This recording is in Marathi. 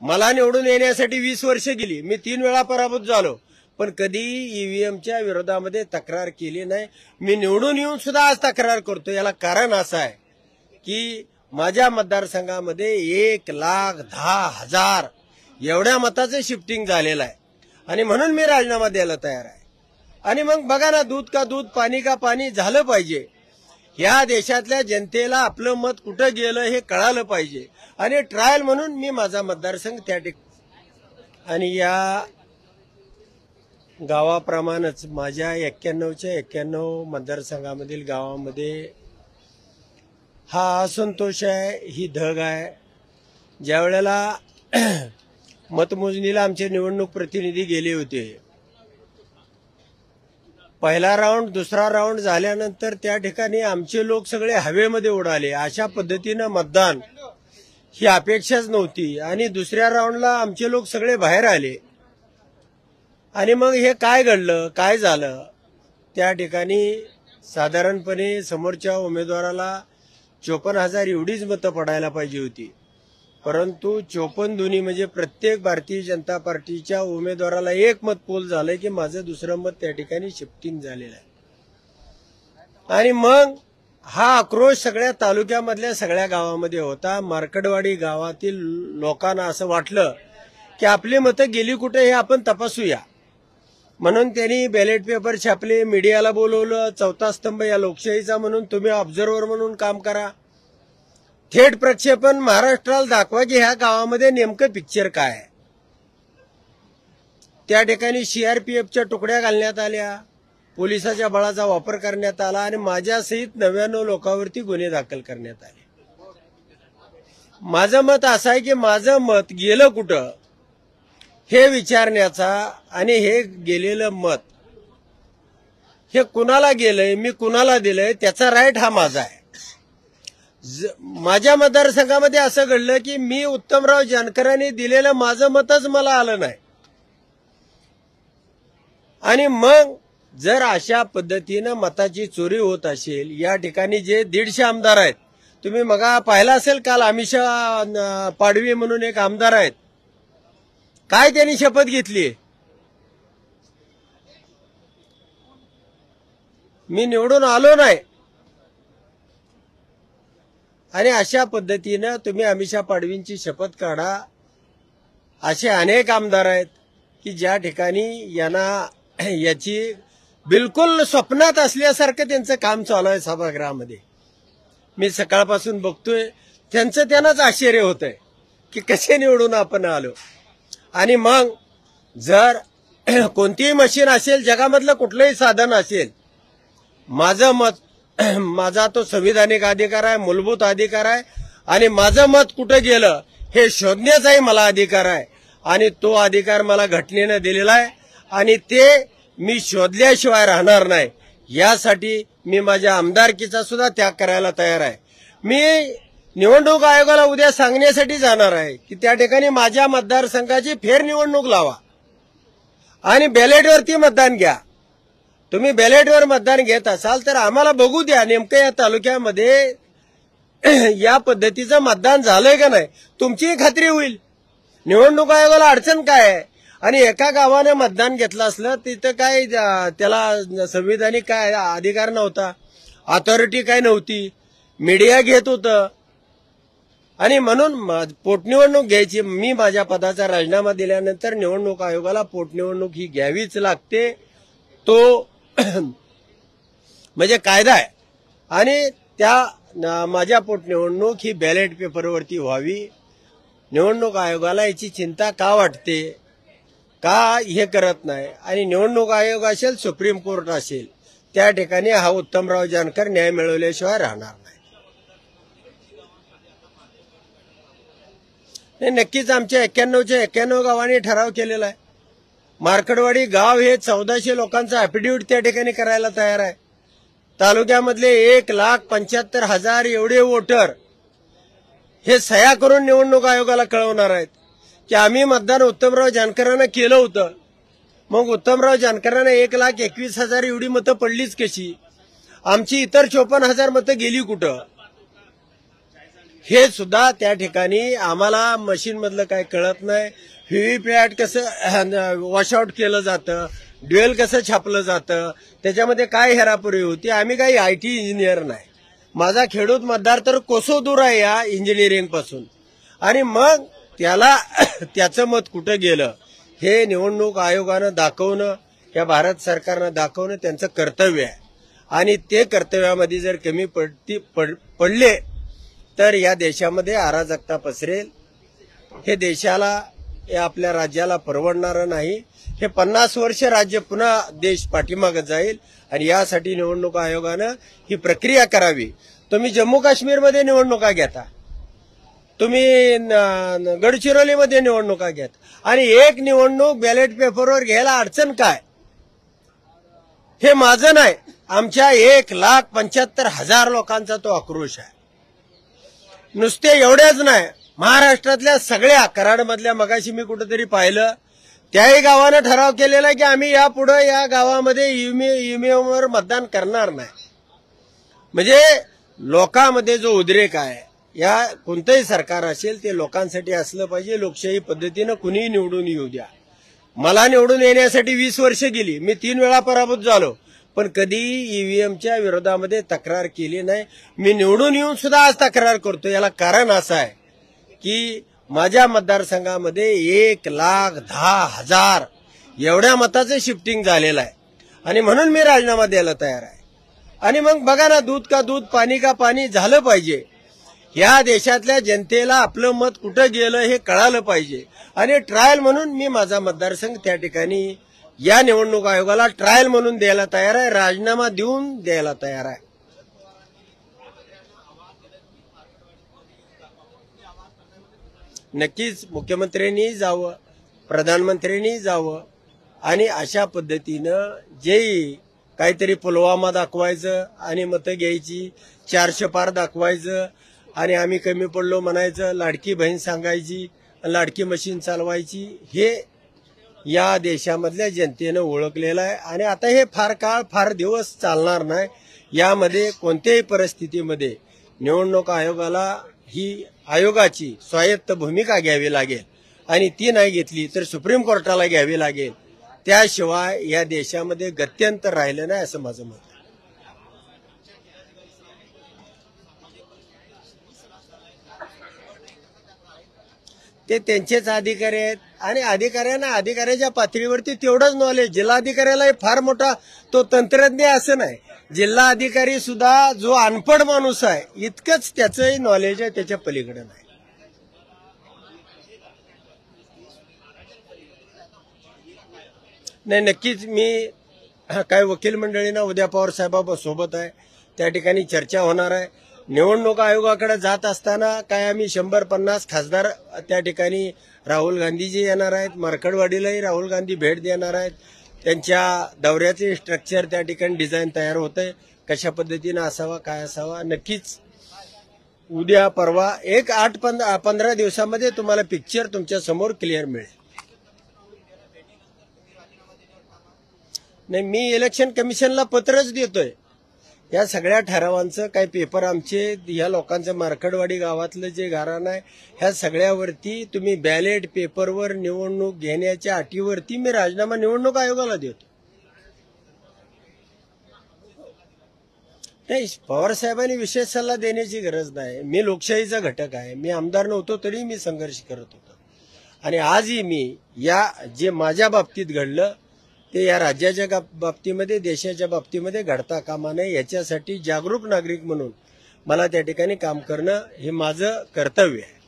मला निवडून येण्यासाठी 20 वर्ष गेली, मी 3 वेळा पराभूत झालो, पण कधी ईव्हीएमच्या विरोधामध्ये तक्रार केली नाही। मी निवडून येऊन सुद्धा आज तक्रार करतो। याला कारण असं आहे की माझ्या मतदारसंघामध्ये 1,10,000 एवढ्या मताचं शिफ्टिंग झालेलं आहे आणि म्हणून मी राजीनामा द्यायला तयार आहे। आणि मग बघा ना, दूध का दूध पाणी का पाणी झालं पाहिजे। या देशातल्या जनतेला आपलं मत कुठं गेलं हे कळालं पाहिजे आणि ट्रायल म्हणून मी माझा मतदारसंघ त्या ठिकाणी आणि या गावाप्रमाणेच माझ्या 91च्या 91 मतदारसंघामधील गावामध्ये हा असंतोष आहे, ही धग आहे। ज्या वेळेला मतमोजणीला आमचे निवडणूक प्रतिनिधी गेले होते, पहिला राऊंड दुसरा राऊंड झाल्यानंतर त्या ठिकाणी आमचे लोक सगळे हवेमध्ये उडाले। अशा पद्धतीनं मतदान ही अपेक्षाच नव्हती आणि दुसऱ्या राऊंडला आमचे लोक सगळे बाहेर आले आणि मग हे काय घडलं, काय झालं? त्या ठिकाणी साधारणपणे समोरच्या उमेदवाराला 54,000 एवढीच मतं पडायला पाहिजे होती, परंतु 54 दुनी म्हणजे प्रत्येक भारतीय जनता पार्टीच्या उमेदवाराला 1 मत पोल झालंय की माझं दुसरं मत त्या ठिकाणी शिफ्टिंग झालेलं आहे। आणि मग हा आक्रोश सगळ्या तालुक्यामधल्या सगळ्या गावामध्ये होता। मार्कडवाडी गावातील लोकांना असं वाटलं की आपली मतं गेली कुठे हे आपण तपासूया, म्हणून त्यांनी बॅलेट पेपर छापले, मीडियाला बोलवलं, चौथा स्तंभ या लोकशाहीचा म्हणून तुम्ही ऑब्झर्व्हर म्हणून काम करा, थेट प्रक्षेपण महाराष्ट्राला दाखवा की ह्या गावामध्ये नेमकं पिक्चर काय आहे। त्या ठिकाणी सीआरपीएफच्या तुकड्या घालण्यात आल्या, पोलिसाच्या बळाचा वापर करण्यात आला आणि माझ्यासहित 99 लोकांवरती गुन्हे दाखल करण्यात आले। माझं मत असं आहे की माझं मत गेलं कुठं हे विचारण्याचा आणि हे गेलेलं मत हे कुणाला गेलंय, मी कुणाला दिलंय त्याचा राईट हा माझा आहे। माझ्या मतदारसंघामध्ये असं घडलं की मी उत्तमराव जानकरांनी दिलेलं माझं मतच मला आलं नाही आणि मग जर अशा पद्धतीनं मताची चोरी होत असेल, या ठिकाणी जे 150 आमदार आहेत, तुम्ही मगा पाहिला असेल काल अमिषा पाडवी म्हणून एक आमदार आहेत, काय त्यांनी शपथ घेतली, मी निवडून आलो नाही। आणि अशा पद्धतीनं तुम्ही अमिषा पाडवींची शपथ काढा। असे अनेक आमदार आहेत की ज्या ठिकाणी यांना याची बिलकुल स्वप्नात असल्यासारखं त्यांचं काम चालू आहे सभागृहामध्ये। मी सकाळपासून बघतोय, त्यांचं त्यांनाच आश्चर्य होतंय की कसे निवडून आपण आलो। आणि मग जर कोणतीही मशीन असेल, जगामधलं कुठलंही साधन असेल, माझं मत माझा तो संविधानिक अधिकार आहे, मूलभूत अधिकार आहे आणि माझं मत कुठं गेलं हे शोधण्याचाही मला अधिकार आहे आणि तो अधिकार मला घटनेनं दिलेला आहे आणि ते मी शोधल्याशिवाय राहणार नाही। यासाठी मी माझ्या आमदारकीचा सुद्धा त्याग करायला तयार आहे। मी निवडणूक आयोगाला उद्या सांगण्यासाठी जाणार आहे की त्या ठिकाणी माझ्या मतदारसंघाची फेरनिवडणूक लावा आणि बॅलेटवरती मतदान घ्या। तुम्ही बॅलेटवर मतदान घेत असाल तर आम्हाला बघू द्या नेमकं या तालुक्यामध्ये या पद्धतीचं मतदान झालंय का नाही, तुमचीही खात्री होईल। निवडणूक आयोगाला अडचण काय आहे? आणि एका गावाने मतदान घेतलं असलं तिथं काय त्याला संविधानिक काय अधिकार नव्हता, अथॉरिटी काय नव्हती, मीडिया घेत होतं आणि म्हणून पोटनिवडणूक घ्यायची। मी माझ्या पदाचा राजीनामा दिल्यानंतर निवडणूक आयोगाला पोटनिवडणूक ही घ्यावीच लागते, तो म्हणजे कायदा आहे आणि त्या माझ्या पोटनिवडणूक ही बॅलेट पेपरवरती व्हावी। निवडणूक आयोगाला याची चिंता का वाटते, का हे करत नाही? आणि निवडणूक आयोग असेल, सुप्रीम कोर्ट असेल, त्या ठिकाणी हा उत्तमराव जानकर न्याय मिळवल्याशिवाय राहणार नाही। नक्कीच आमच्या 91च्या 91 गावांनी ठराव केलेला आहे। मार्कडवाडी गाव हे 1400 लोकांचं ऍफिडेव्हिट त्या ठिकाणी करायला तयार आहे। तालुक्यामधले 1,75,000 एवढे वोटर हे सह्या करून निवडणूक आयोगाला कळवणार आहेत की आम्ही मतदान उत्तमराव जानकरांना केलं होतं। मग उत्तमराव जानकरांना 1,21,000 एवढी मतं पडलीच कशी? आमची इतर 54,000 मतं गेली कुठं? हे सुद्धा त्या ठिकाणी आम्हाला मशीन मधलं काय कळत नाही. व्हीव्हीपॅट कसं वॉशआउट केलं जातं, ड्युएल कसं छापलं जातं, त्याच्यामध्ये काय हेरापुरी होती. आम्ही काही IT इंजिनियर नाही. माझा खेडूत मतदार तर कोसो दूर आहे या इंजिनिअरिंग पासून. आणि मग त्याला त्याचं मत कुठं गेलं हे निवडणूक आयोगानं दाखवणं, या भारत सरकारनं दाखवणं त्यांचं कर्तव्य आहे. आणि ते कर्तव्यामध्ये जर कमी पडले तर या देशामध्ये अराजकता पसरेल. हे देशाला, हे आपल्या राज्याला परवडणारं नाही. हे 50 वर्ष राज्य पुन्हा देश पाठीमागे जाईल. आणि यासाठी निवडणूक आयोगानं ही प्रक्रिया करावी. तुम्ही जम्मू काश्मीरमध्ये निवडणुका घेता, तुम्ही गडचिरोलीमध्ये निवडणुका घेता, आणि एक निवडणूक बॅलेट पेपरवर घ्यायला अडचण काय? हे माझं नाही, आमच्या 1,75,000 लोकांचा तो आक्रोश आहे. नुसते एवढ्याच नाही, महाराष्ट्रातल्या सगळ्या, कराडमधल्या मगाशी मी कुठेतरी पाहिलं, त्याही गावानं ठराव केलेला की आम्ही यापुढे या गावामध्ये ईव्हीएमवर मतदान करणार नाही. म्हणजे लोकांमध्ये जो उद्रेक आहे, या कोणतंही सरकार असेल ते लोकांसाठी असलं पाहिजे. लोकशाही पद्धतीनं कुणीही निवडून येऊ द्या. मला निवडून येण्यासाठी 20 वर्ष गेली, मी 3 वेळा पराभूत झालो, पण कधी ईव्हीएमच्या विरोधामध्ये तक्रार केली नाही. मी निवडून येऊन सुद्धा आज तक्रार करतो. याला कारण असं आहे की माझ्या मतदारसंघामध्ये 1,10,000 एवढ्या मताचं शिफ्टिंग झालेलं आहे. आणि म्हणून मी राजीनामा द्यायला तयार आहे. आणि मग बघा ना, दूध का दूध, पाणी का पाणी झालं पाहिजे. या देशातल्या जनतेला आपलं मत कुठं गेलं हे कळालं पाहिजे. आणि ट्रायल म्हणून मी माझा मतदारसंघ त्या ठिकाणी या निवडणूक आयोगाला ट्रायल म्हणून द्यायला तयार आहे, राजीनामा देऊन द्यायला तयार आहे. नक्कीच मुख्यमंत्र्यांनी जावं, प्रधानमंत्र्यांनी जावं, आणि अशा पद्धतीनं जे काहीतरी पुलवामा दाखवायचं आणि मतं घ्यायची, 400 पार दाखवायचं, आणि आम्ही कमी पडलो म्हणायचं, लाडकी बहीण सांगायची, लाडकी मशीन चालवायची, हे या देशामधल्या जनतेनं ओळखलेलं आहे. आणि आता हे फार काळ, फार दिवस चालणार नाही. यामध्ये कोणत्याही परिस्थितीमध्ये निवडणूक आयोगाला ही आयोगाची स्वायत्त भूमिका घ्यावी लागेल. आणि ती नाही घेतली तर सुप्रीम कोर्टाला घ्यावी लागेल. त्याशिवाय या देशामध्ये गत्यंतर राहिलं नाही, असं माझं मत आहे. ते त्यांचेच अधिकारी आहेत. आणि अधिकाऱ्याच्या पातळीवरती तेवढंच नॉलेज. जिल्हाधिकाऱ्याला फार मोठा तो तंत्रज्ञ असं नाही. जिल्हा अधिकारी सुद्धा जो अनपढ माणूस आहे इतकंच त्याचंही नॉलेज आहे, त्याच्या पलीकडे नाही. नाही, नक्कीच मी काय वकील मंडळींना उद्या पवार साहेबांसोबत आहे, त्या ठिकाणी चर्चा होणार आहे. निवडणूक आयोगाकडे जात असताना काय आम्ही 100-50 खासदार त्या ठिकाणी, राहुल गांधीजी येणार आहेत, मार्कडवाडीलाही राहुल गांधी भेट देणार आहेत. त्यांच्या दौऱ्याचे स्ट्रक्चर त्या ठिकाणी डिझाईन तयार होतंय, कशा पद्धतीनं असावा, काय असावा. नक्कीच उद्या परवा 8-15 दिवसामध्ये तुम्हाला पिक्चर तुमच्या समोर क्लिअर मिळेल. नाही, मी इलेक्शन कमिशनला पत्रच देतोय. या सगळ्या ठरावांचं काही पेपर आमचे, या लोकांचं मार्कडवाडी गावातलं जे गाराण आहे, ह्या सगळ्यावरती तुम्ही बॅलेट पेपरवर निवडणूक घेण्याच्या अटीवरती मी राजीनामा निवडणूक आयोगाला देतो. नाही, पवार साहेबांनी विशेष सल्ला देण्याची गरज नाही. मी लोकशाहीचा घटक आहे. मी आमदार नव्हतो तरी मी संघर्ष करत होतो. आणि आजही मी या जे माझ्या बाबतीत घडलं ते या राज्याच्या बाबतीमध्ये, देशाच्या बाबतीमध्ये घडता कामा नये, याच्यासाठी जागरूक नागरिक म्हणून मला त्या ठिकाणी काम करणं हे माझं कर्तव्य आहे.